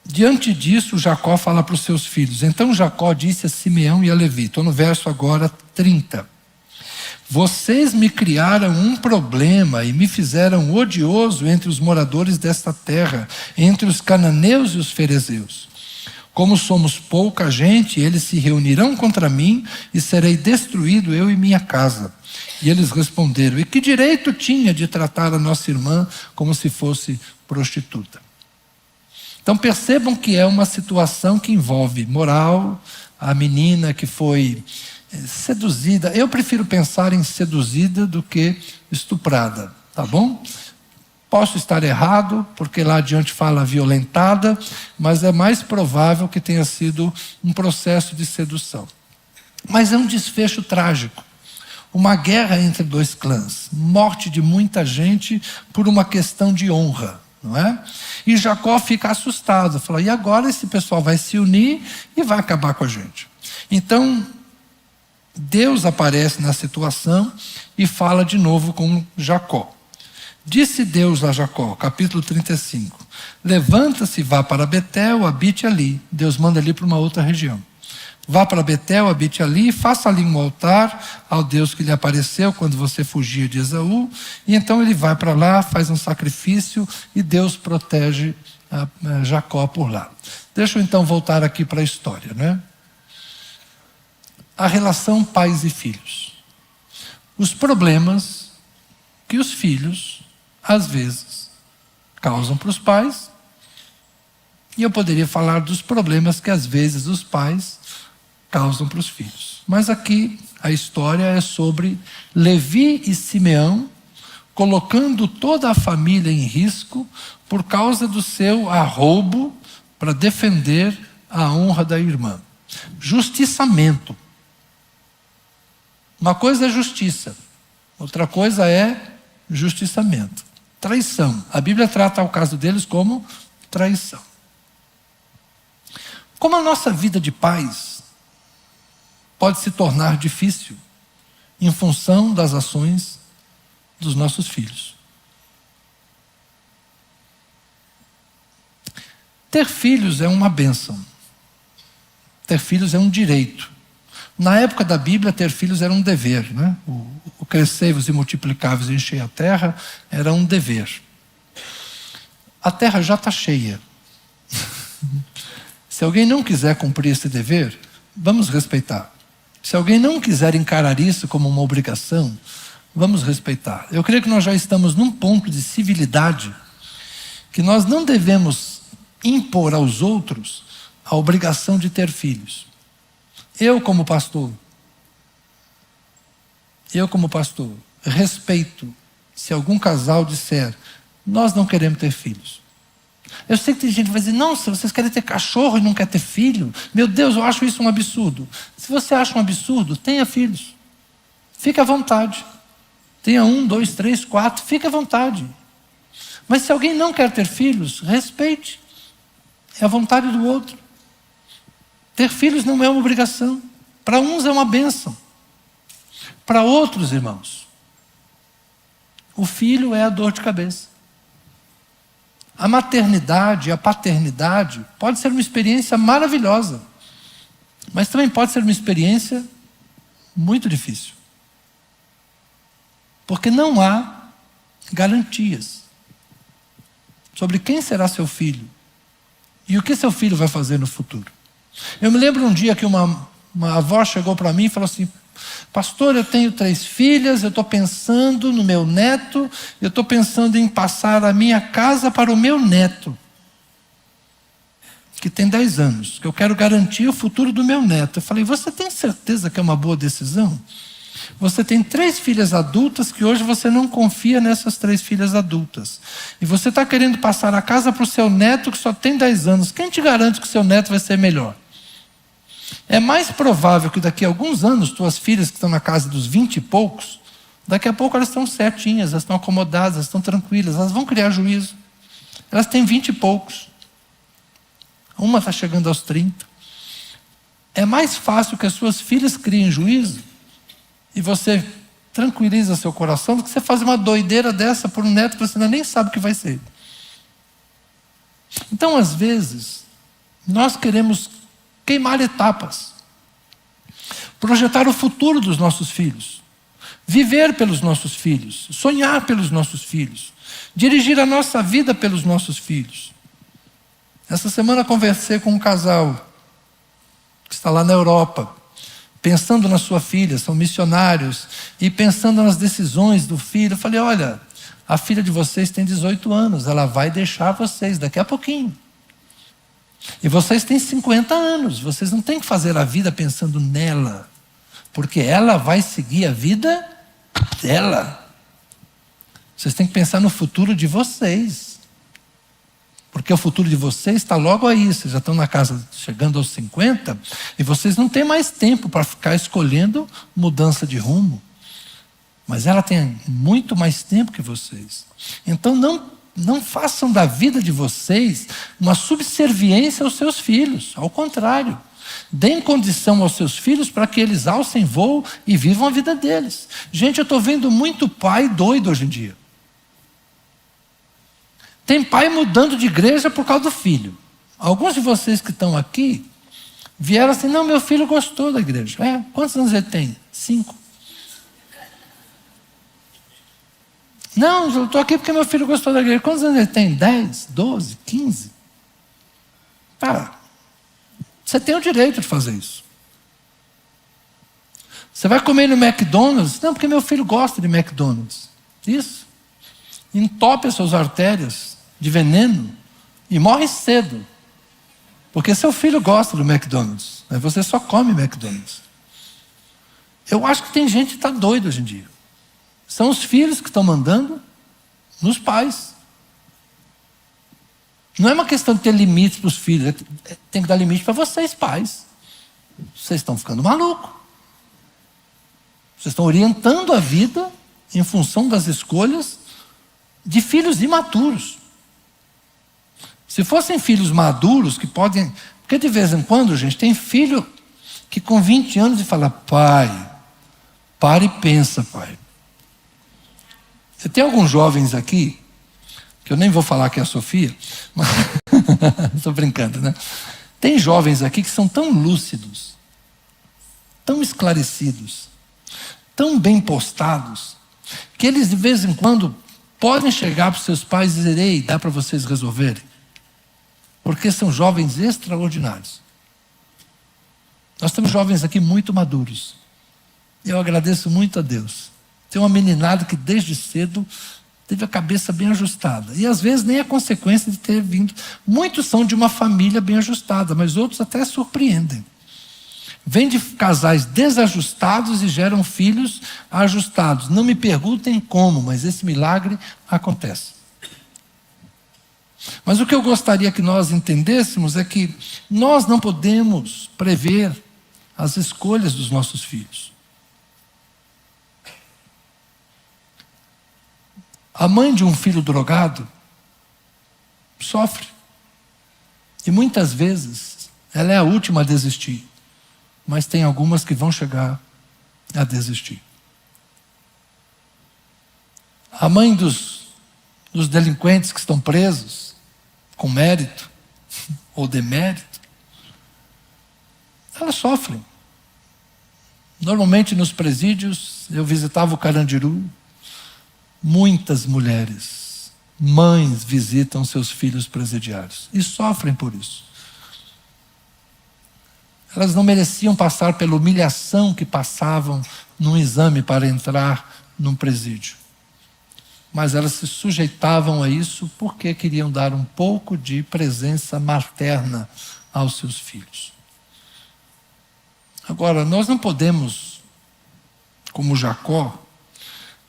Diante disso, Jacó fala para os seus filhos. Então Jacó disse a Simeão e a Levi, estou no verso agora 30. Vocês me criaram um problema e me fizeram odioso entre os moradores desta terra, entre os cananeus e os ferezeus. Como somos pouca gente, eles se reunirão contra mim e serei destruído eu e minha casa. E eles responderam: e que direito tinha de tratar a nossa irmã como se fosse prostituta? Então percebam que é uma situação que envolve moral, a menina que foi seduzida. Eu prefiro pensar em seduzida do que estuprada, tá bom? Posso estar errado, porque lá adiante fala violentada, mas é mais provável que tenha sido um processo de sedução. Mas é um desfecho trágico. Uma guerra entre 2 clãs, morte de muita gente por uma questão de honra, não é? E Jacó fica assustado, fala: e agora esse pessoal vai se unir e vai acabar com a gente. Então, Deus aparece na situação e fala de novo com Jacó. Disse Deus a Jacó, capítulo 35, levanta-se, vá para Betel, habite ali. Deus manda ali para uma outra região. Vá para Betel, habite ali, faça ali um altar ao Deus que lhe apareceu quando você fugia de Esaú. E então ele vai para lá, faz um sacrifício e Deus protege Jacó por lá. Deixa eu então voltar aqui para a história, né? A relação pais e filhos. Os problemas que os filhos às vezes causam para os pais, e eu poderia falar dos problemas que às vezes os pais causam para os filhos. Mas aqui a história é sobre Levi e Simeão colocando toda a família em risco por causa do seu arroubo para defender a honra da irmã. Justiçamento. Uma coisa é justiça, outra coisa é justiçamento. Traição. A Bíblia trata o caso deles como traição. Como a nossa vida de pais pode se tornar difícil em função das ações dos nossos filhos. Ter filhos é uma bênção. Ter filhos é um direito. Na época da Bíblia, ter filhos era um dever, né? O crescei-vos e multiplicai-vos e enchei a terra era um dever. A terra já está cheia. Se alguém não quiser cumprir esse dever, vamos respeitar. Se alguém não quiser encarar isso como uma obrigação, vamos respeitar. Eu creio que nós já estamos num ponto de civilidade que nós não devemos impor aos outros a obrigação de ter filhos. Eu como pastor, respeito se algum casal disser: nós não queremos ter filhos. Eu sei que tem gente que vai dizer: não, se vocês querem ter cachorro e não querem ter filho, meu Deus, eu acho isso um absurdo. Se você acha um absurdo, tenha filhos. Fique à vontade. Tenha 1, 2, 3, 4, fique à vontade. Mas se alguém não quer ter filhos, respeite. É a vontade do outro. Ter filhos não é uma obrigação. Para uns é uma bênção. Para outros, irmãos, o filho é a dor de cabeça. A maternidade, a paternidade pode ser uma experiência maravilhosa, mas também pode ser uma experiência muito difícil. Porque não há garantias sobre quem será seu filho e o que seu filho vai fazer no futuro. Eu me lembro um dia que uma avó chegou para mim e falou assim: pastor, eu tenho 3 filhas, eu estou pensando no meu neto, eu estou pensando em passar a minha casa para o meu neto, que tem 10 anos, que eu quero garantir o futuro do meu neto. Eu falei: você tem certeza que é uma boa decisão? Você tem 3 filhas adultas que hoje você não confia nessas 3 filhas adultas. E você está querendo passar a casa para o seu neto que só tem 10 anos. Quem te garante que o seu neto vai ser melhor? É mais provável que daqui a alguns anos, tuas filhas que estão na casa dos 20 e poucos, daqui a pouco elas estão certinhas, elas estão acomodadas, elas estão tranquilas, elas vão criar juízo. Elas têm 20 e poucos. Uma está chegando aos 30. É mais fácil que as suas filhas criem juízo e você tranquiliza seu coração do que você fazer uma doideira dessa por um neto que você ainda nem sabe o que vai ser. Então, às vezes, nós queremos queimar etapas, projetar o futuro dos nossos filhos, viver pelos nossos filhos, sonhar pelos nossos filhos, dirigir a nossa vida pelos nossos filhos. Essa semana conversei com um casal que está lá na Europa, pensando na sua filha, são missionários, e pensando nas decisões do filho. Eu falei: olha, a filha de vocês tem 18 anos, ela vai deixar vocês daqui a pouquinho. E vocês têm 50 anos, vocês não têm que fazer a vida pensando nela, porque ela vai seguir a vida dela. Vocês têm que pensar no futuro de vocês. Porque o futuro de vocês está logo aí. Vocês já estão na casa chegando aos 50 e vocês não têm mais tempo para ficar escolhendo mudança de rumo. Mas ela tem muito mais tempo que vocês. Então não façam da vida de vocês uma subserviência aos seus filhos. Ao contrário, deem condição aos seus filhos para que eles alcem voo e vivam a vida deles. Gente, eu estou vendo muito pai doido hoje em dia. Tem pai mudando de igreja por causa do filho. Alguns de vocês que estão aqui vieram assim: não, meu filho gostou da igreja. Quantos anos ele tem? 5. Não, eu estou aqui porque meu filho gostou da igreja. Quantos anos ele tem? 10, 12, 15? Você tem o direito de fazer isso. Você vai comer no McDonald's? Não, porque meu filho gosta de McDonald's. Isso. Entope as suas artérias de veneno e morre cedo. Porque seu filho gosta do McDonald's, mas você só come McDonald's. Eu acho que tem gente que está doida hoje em dia. São os filhos que estão mandando nos pais. Não é uma questão de ter limites para os filhos, tem que dar limite para vocês, pais. Vocês estão ficando malucos. Vocês estão orientando a vida em função das escolhas de filhos imaturos. Se fossem filhos maduros que podem... Porque de vez em quando, gente, tem filho que com 20 anos e fala: pai, para e pensa, pai. Eu tenho alguns jovens aqui, que eu nem vou falar que é a Sofia, mas estou brincando, né? Tem jovens aqui que são tão lúcidos, tão esclarecidos, tão bem postados, que eles de vez em quando podem chegar para os seus pais e dizer: ei, dá para vocês resolverem? Porque são jovens extraordinários. Nós temos jovens aqui muito maduros. Eu agradeço muito a Deus. Tem uma meninada que desde cedo teve a cabeça bem ajustada. E às vezes nem é consequência de ter vindo. Muitos são de uma família bem ajustada, mas outros até surpreendem. Vêm de casais desajustados e geram filhos ajustados. Não me perguntem como, mas esse milagre acontece. Mas o que eu gostaria que nós entendêssemos é que nós não podemos prever as escolhas dos nossos filhos. A mãe de um filho drogado sofre. E muitas vezes ela é a última a desistir. Mas tem algumas que vão chegar a desistir. A mãe dos delinquentes que estão presos, com mérito ou demérito, elas sofrem. Normalmente nos presídios, eu visitava o Carandiru, Muitas mulheres, mães, visitam seus filhos presidiários e sofrem por isso. Elas não mereciam passar pela humilhação que passavam num exame para entrar num presídio. Mas elas se sujeitavam a isso porque queriam dar um pouco de presença materna aos seus filhos. Agora, nós não podemos, como Jacó,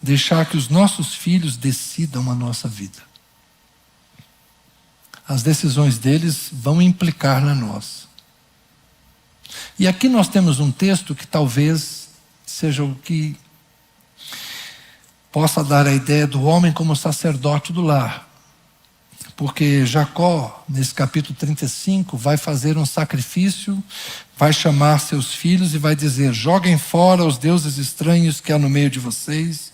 deixar que os nossos filhos decidam a nossa vida. As decisões deles vão implicar na nossa. E aqui nós temos um texto que talvez seja o que possa dar a ideia do homem como sacerdote do lar. Porque Jacó, nesse capítulo 35, vai fazer um sacrifício, vai chamar seus filhos e vai dizer: joguem fora os deuses estranhos que há no meio de vocês,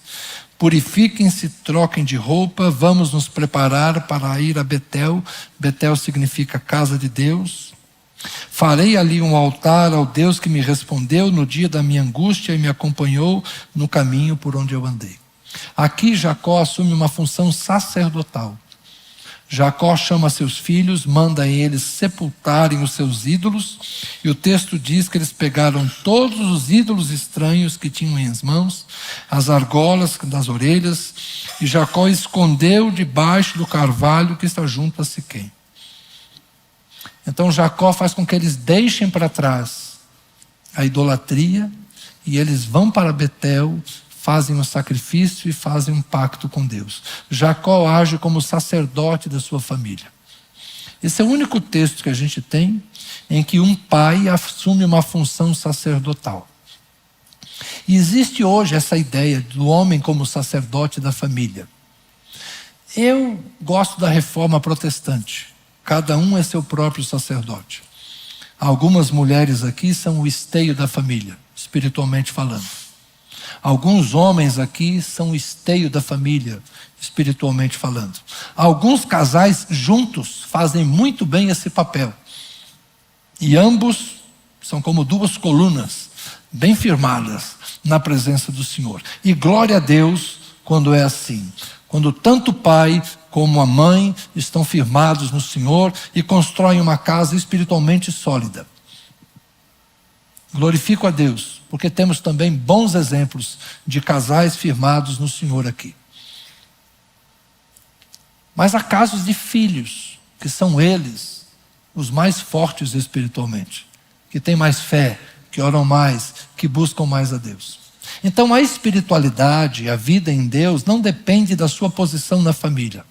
purifiquem-se, troquem de roupa, vamos nos preparar para ir a Betel. Betel significa casa de Deus. Farei ali um altar ao Deus que me respondeu no dia da minha angústia e me acompanhou no caminho por onde eu andei. Aqui Jacó assume uma função sacerdotal. Jacó chama seus filhos, manda eles sepultarem os seus ídolos, e o texto diz que eles pegaram todos os ídolos estranhos que tinham em as mãos, as argolas das orelhas, e Jacó escondeu debaixo do carvalho que está junto a Siquém. Então Jacó faz com que eles deixem para trás a idolatria, e eles vão para Betel, fazem um sacrifício e fazem um pacto com Deus. Jacó age como sacerdote da sua família. Esse é o único texto que a gente tem em que um pai assume uma função sacerdotal. E existe hoje essa ideia do homem como sacerdote da família. Eu gosto da reforma protestante. Cada um é seu próprio sacerdote. Algumas mulheres aqui são o esteio da família, espiritualmente falando. Alguns homens aqui são o esteio da família, espiritualmente falando. Alguns casais juntos fazem muito bem esse papel. E ambos são como duas colunas, bem firmadas na presença do Senhor. E glória a Deus quando é assim. Quando tanto o pai como a mãe estão firmados no Senhor e constroem uma casa espiritualmente sólida. Glorifico a Deus, porque temos também bons exemplos de casais firmados no Senhor aqui. Mas há casos de filhos, que são eles os mais fortes espiritualmente, que têm mais fé, que oram mais, que buscam mais a Deus. Então a espiritualidade, a vida em Deus, não depende da sua posição na família.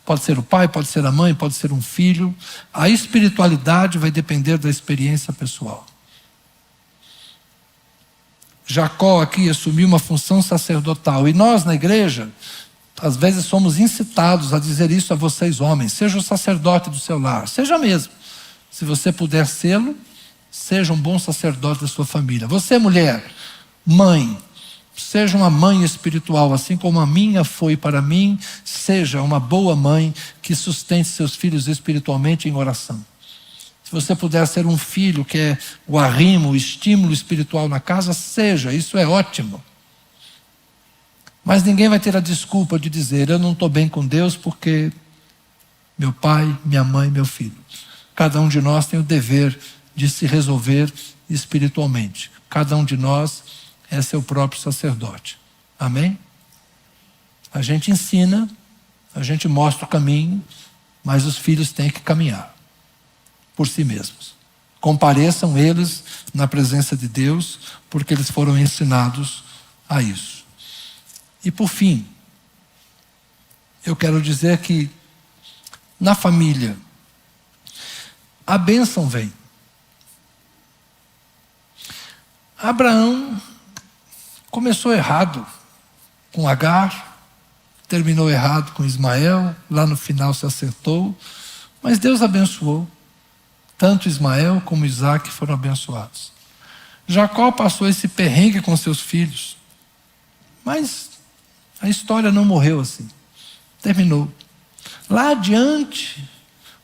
Pode ser o pai, pode ser a mãe, pode ser um filho. A espiritualidade vai depender da experiência pessoal. Jacó aqui assumiu uma função sacerdotal. E nós, na igreja, às vezes somos incitados a dizer isso a vocês, homens. Seja o sacerdote do seu lar. Seja mesmo. Se você puder sê-lo, seja um bom sacerdote da sua família. Você, mulher, mãe, seja uma mãe espiritual, assim como a minha foi para mim. Seja uma boa mãe que sustente seus filhos espiritualmente em oração. Se você puder ser um filho que é o arrimo, o estímulo espiritual na casa, seja, isso é ótimo. Mas ninguém vai ter a desculpa de dizer: eu não estou bem com Deus porque meu pai, minha mãe, meu filho. Cada um de nós tem o dever de se resolver espiritualmente. Cada um de nós é seu próprio sacerdote. Amém? A gente ensina, a gente mostra o caminho, mas os filhos têm que caminhar por si mesmos. Compareçam eles na presença de Deus, porque eles foram ensinados a isso. E por fim, eu quero dizer que na família a bênção vem. Abraão começou errado com Agar, terminou errado com Ismael, lá no final se acertou, mas Deus abençoou. Tanto Ismael como Isaac foram abençoados. Jacó passou esse perrengue com seus filhos, mas a história não morreu assim. Terminou. Lá adiante,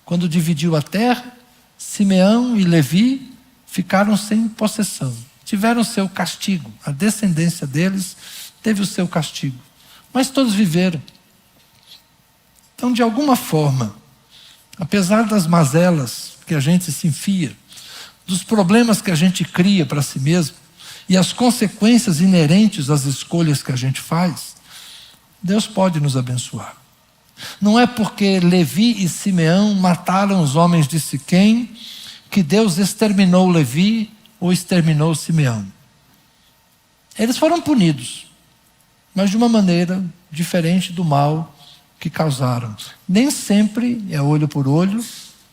quando dividiu a terra, Simeão e Levi ficaram sem possessão. Tiveram seu castigo. A descendência deles teve o seu castigo. mas todos viveram. Então, de alguma forma, apesar das mazelas que a gente se enfia, dos problemas que a gente cria para si mesmo e as consequências inerentes às escolhas que a gente faz, Deus pode nos abençoar. Não é porque Levi e Simeão mataram os homens de Siquém que Deus exterminou Levi ou exterminou Simeão. Eles foram punidos, mas de uma maneira diferente do mal que causaram. Nem sempre é olho por olho,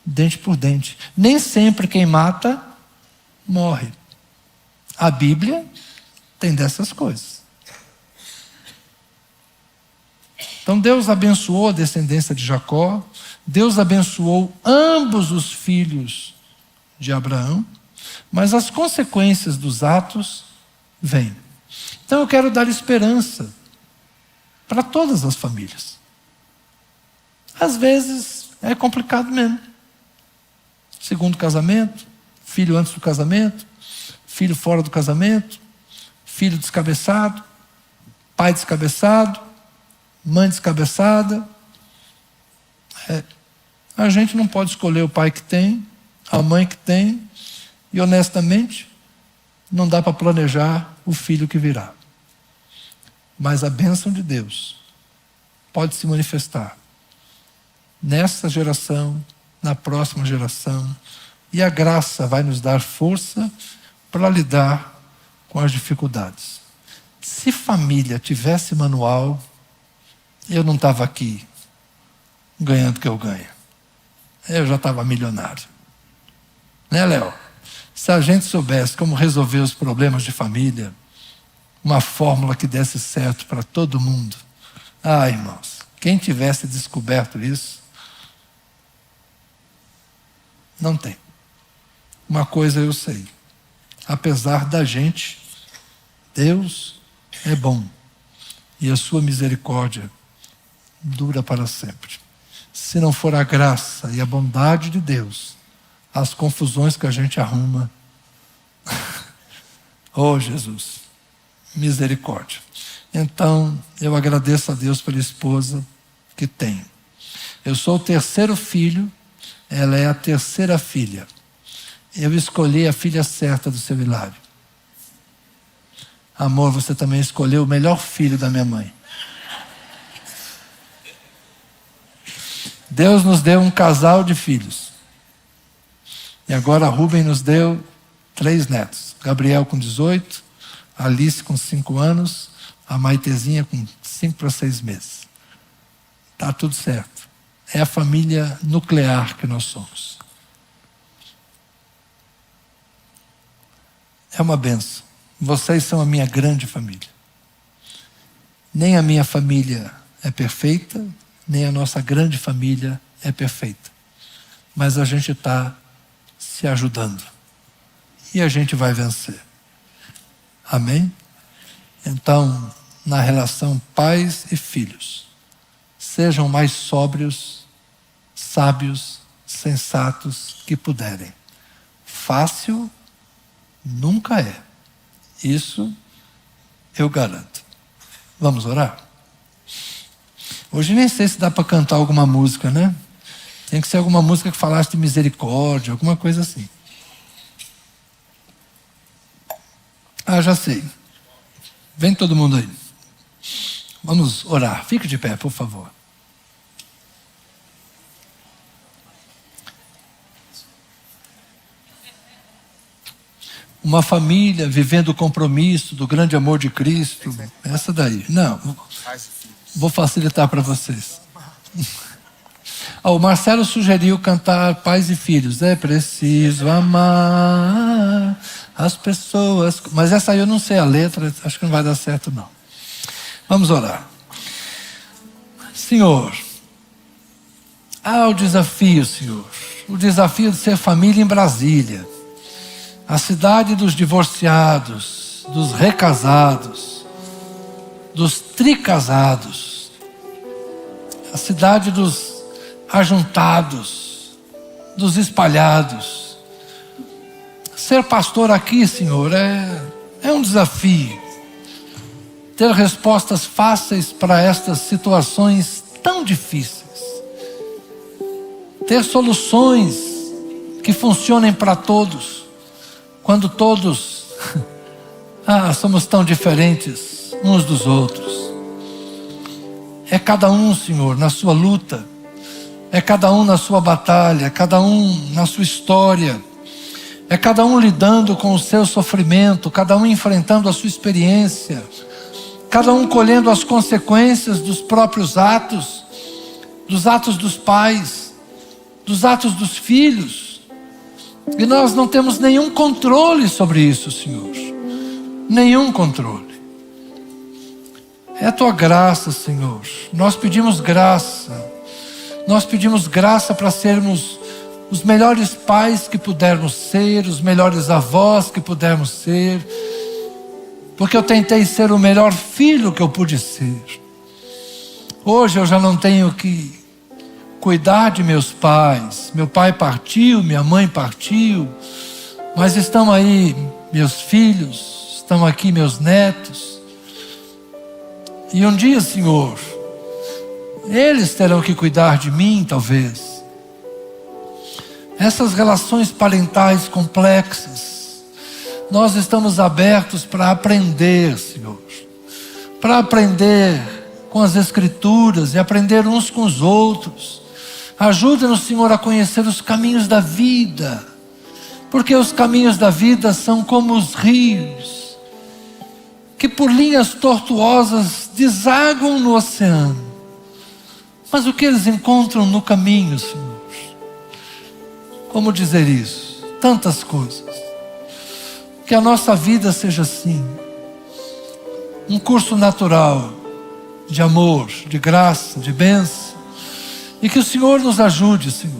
dente por dente. Nem sempre quem mata, morre. A Bíblia tem dessas coisas. Então Deus abençoou a descendência de Jacó, Deus abençoou ambos os filhos de Abraão, mas as consequências dos atos vêm. Então eu quero dar esperança para todas as famílias. Às vezes é complicado mesmo. Segundo casamento, filho antes do casamento, filho fora do casamento, filho descabeçado, pai descabeçado, mãe descabeçada. A gente não pode escolher o pai que tem, a mãe que tem, e honestamente, não dá para planejar o filho que virá. Mas a bênção de Deus pode se manifestar nessa geração, na próxima geração, e a graça vai nos dar força para lidar com as dificuldades. Se família tivesse manual, eu não estava aqui ganhando o que eu ganho. Eu já estava milionário. Né, Léo? Se a gente soubesse como resolver os problemas de família, uma fórmula que desse certo para todo mundo. Ah, irmãos, quem tivesse descoberto isso, não tem. Uma coisa eu sei. Apesar da gente, Deus é bom. E a sua misericórdia dura para sempre. Se não for a graça e a bondade de Deus, as confusões que a gente arruma. Oh, Jesus, misericórdia. Então, eu agradeço a Deus pela esposa que tenho. Eu sou o terceiro filho, ela é a terceira filha. Eu escolhi a filha certa do seu Hilário. Amor, você também escolheu o melhor filho da minha mãe. Deus nos deu um casal de filhos. E agora Rubem nos deu 3 netos. Gabriel com 18, Alice com 5 anos, a Maitezinha com 5 para 6 meses. Está tudo certo. É a família nuclear que nós somos. É uma bênção. Vocês são a minha grande família. Nem a minha família é perfeita, nem a nossa grande família é perfeita. Mas a gente está se ajudando. E a gente vai vencer. Amém? Então, na relação pais e filhos, sejam mais sóbrios, sábios, sensatos que puderem. Fácil nunca é. Isso eu garanto. Vamos orar? Hoje nem sei se dá para cantar alguma música, né? Tem que ser alguma música que falasse de misericórdia, alguma coisa assim. Ah, já sei. Vem todo mundo aí. Vamos orar. Fique de pé, por favor. Uma família vivendo o compromisso do grande amor de Cristo. Essa daí. Não, vou facilitar para vocês. O Marcelo sugeriu cantar Pais e Filhos. É preciso amar as pessoas. Mas essa aí eu não sei a letra, acho que não vai dar certo não. Vamos orar. Senhor, há o desafio, Senhor. O desafio de ser família em Brasília. A cidade dos divorciados, dos recasados, dos tricasados. A cidade dos ajuntados, dos espalhados. Ser pastor aqui, Senhor, é um desafio. ter respostas fáceis para estas situações tão difíceis. Ter soluções que funcionem para todos, quando todos somos tão diferentes uns dos outros. É cada um, Senhor, na sua luta, é cada um na sua batalha, é cada um na sua história, é cada um lidando com o seu sofrimento, cada um enfrentando a sua experiência, cada um colhendo as consequências dos próprios atos, dos atos dos pais, dos atos dos filhos. E nós não temos nenhum controle sobre isso, Senhor. Nenhum controle. É a tua graça, Senhor. Nós pedimos graça. Nós pedimos graça para sermos os melhores pais que pudermos ser, os melhores avós que pudermos ser, porque eu tentei ser o melhor filho que eu pude ser. Hoje eu já não tenho que cuidar de meus pais. Meu pai partiu, minha mãe partiu, mas estão aí meus filhos, estão aqui meus netos. E um dia, Senhor, eles terão que cuidar de mim, talvez. Essas relações parentais complexas, nós estamos abertos para aprender, Senhor. Para aprender com as Escrituras e aprender uns com os outros. Ajuda-nos, Senhor, a conhecer os caminhos da vida. Porque os caminhos da vida são como os rios, que por linhas tortuosas desaguam no oceano. Mas o que eles encontram no caminho, Senhor? Como dizer isso? Tantas coisas. Que a nossa vida seja assim. Um curso natural de amor, de graça, de bênção. E que o Senhor nos ajude, Senhor,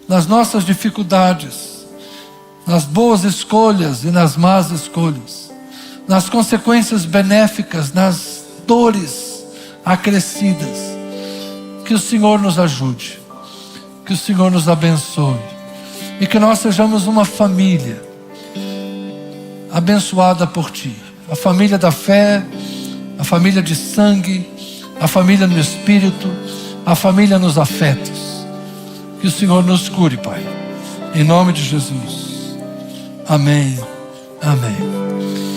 nas nossas dificuldades, nas boas escolhas e nas más escolhas, nas consequências benéficas, nas dores acrescidas. Que o Senhor nos ajude, que o Senhor nos abençoe e que nós sejamos uma família abençoada por Ti. A família da fé, a família de sangue, a família no Espírito, a família nos afetos. Que o Senhor nos cure, Pai. Em nome de Jesus. Amém. Amém.